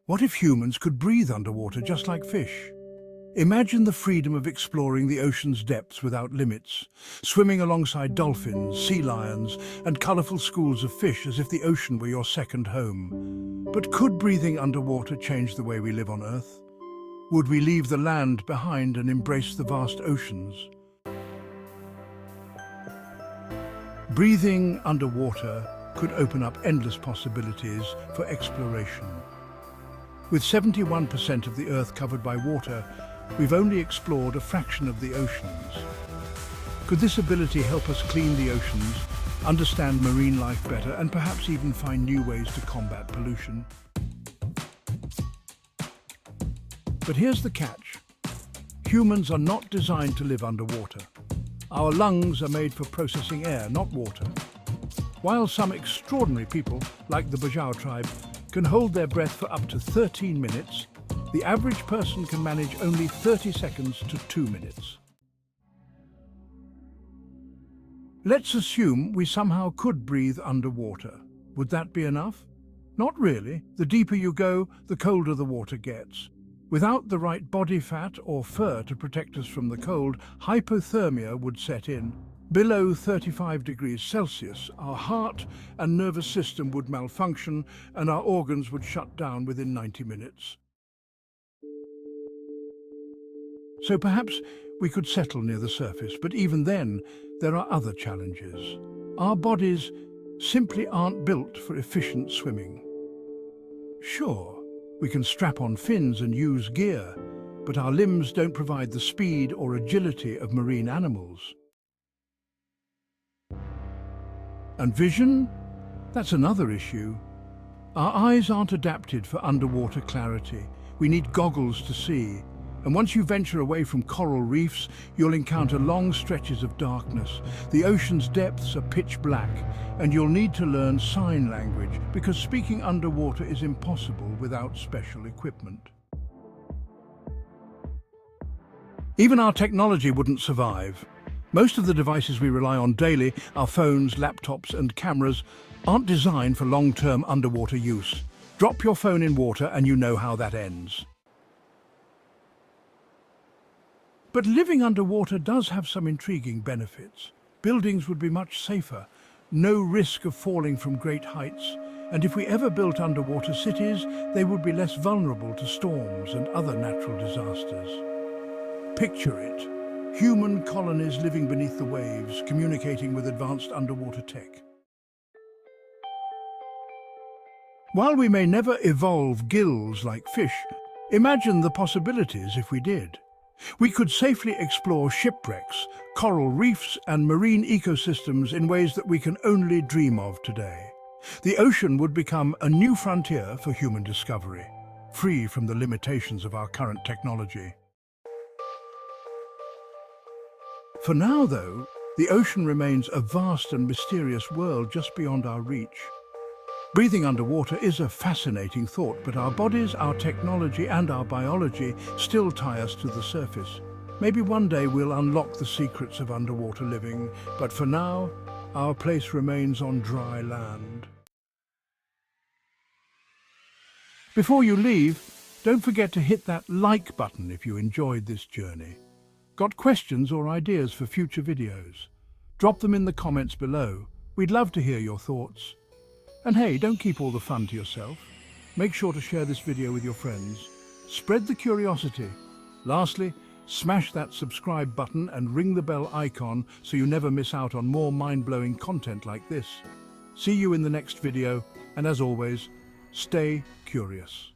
What if humans could breathe underwater just like fish? Imagine the freedom of exploring the ocean's depths without limits, swimming alongside dolphins, sea lions, and colourful schools of fish as if the ocean were your second home. But could breathing underwater change the way we live on Earth? Would we leave the land behind and embrace the vast oceans? Breathing underwater could open up endless possibilities for exploration. With 71% of the Earth covered by water, we've only explored a fraction of the oceans. Could this ability help us clean the oceans, understand marine life better, and perhaps even find new ways to combat pollution? But here's the catch. Humans are not designed to live underwater. Our lungs are made for processing air, not water. While some extraordinary people, like the Bajau tribe, can hold their breath for up to 13 minutes, the average person can manage only 30 seconds to 2 minutes. Let's assume we somehow could breathe underwater. Would that be enough? Not really. The deeper you go, the colder the water gets. Without the right body fat or fur to protect us from the cold, hypothermia would set in. Below 35 degrees Celsius, our heart and nervous system would malfunction and our organs would shut down within 90 minutes. So perhaps we could settle near the surface, but even then, there are other challenges. Our bodies simply aren't built for efficient swimming. Sure, we can strap on fins and use gear, but our limbs don't provide the speed or agility of marine animals. And vision? That's another issue. Our eyes aren't adapted for underwater clarity. We need goggles to see. And once you venture away from coral reefs, you'll encounter long stretches of darkness. The ocean's depths are pitch black, and you'll need to learn sign language because speaking underwater is impossible without special equipment. Even our technology wouldn't survive. Most of the devices we rely on daily, our phones, laptops and cameras, aren't designed for long-term underwater use. Drop your phone in water and you know how that ends. But living underwater does have some intriguing benefits. Buildings would be much safer, no risk of falling from great heights, and if we ever built underwater cities, they would be less vulnerable to storms and other natural disasters. Picture it. Human colonies living beneath the waves, communicating with advanced underwater tech. While we may never evolve gills like fish, imagine the possibilities if we did. We could safely explore shipwrecks, coral reefs and marine ecosystems in ways that we can only dream of today. The ocean would become a new frontier for human discovery, free from the limitations of our current technology. For now, though, the ocean remains a vast and mysterious world just beyond our reach. Breathing underwater is a fascinating thought, but our bodies, our technology and our biology still tie us to the surface. Maybe one day we'll unlock the secrets of underwater living, but for now, our place remains on dry land. Before you leave, don't forget to hit that like button if you enjoyed this journey. Got questions or ideas for future videos? Drop them in the comments below. We'd love to hear your thoughts. And hey, don't keep all the fun to yourself. Make sure to share this video with your friends. Spread the curiosity. Lastly, smash that subscribe button and ring the bell icon so you never miss out on more mind-blowing content like this. See you in the next video, and as always, stay curious.